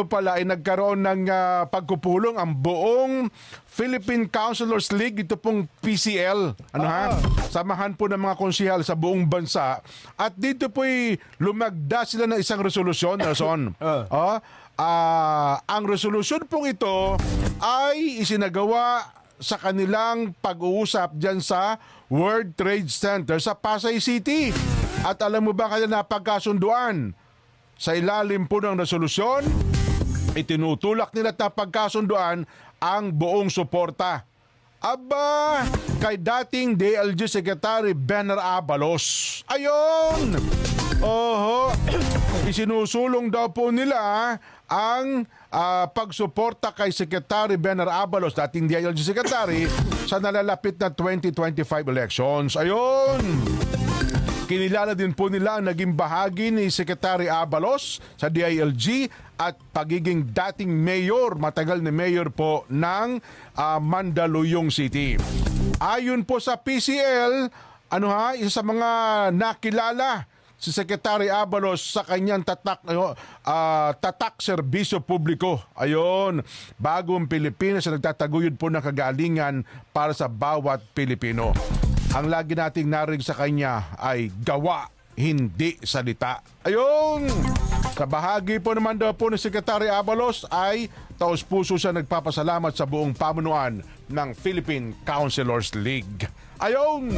pala ay nagkaroon ng pagpupulong ang buong Philippine Councilors League, ito pong PCL. Samahan po ng mga konsehal sa buong bansa. At dito po'y lumagda sila ng isang resolusyon, Nelson. Ang resolusyon pong ito ay isinagawa sa kanilang pag-uusap dyan sa World Trade Center sa Pasay City. At alam mo ba kaya napagkasunduan? Sa ilalim po ng resolusyon, itinutulak nila at napagkasunduan ang buong suporta. Aba, kay dating DLG Secretary Benar Abalos. Ayon! Isinusulong daw po nila ang pagsuporta kay Secretary Benar Abalos, dating DLG Secretary, sa nalalapit na 2025 elections. Ayon! Kinilala din po nila ang naging bahagi ni Secretary Abalos sa DILG at pagiging dating mayor, matagal na mayor po ng Mandaluyong City. Ayon po sa PCL, isa sa mga nakilala si Secretary Abalos sa kanyang tatak serbisyo publiko. Ayon, bagong Pilipinas na nagtataguyod po ng kagalingan para sa bawat Pilipino. Ang lagi nating narinig sa kanya ay gawa, hindi salita. Ayun! Sa bahagi po naman daw po ni Secretary Abalos ay taos-puso siya nagpapasalamat sa buong pamunuan ng Philippine Councilors League. Ayun!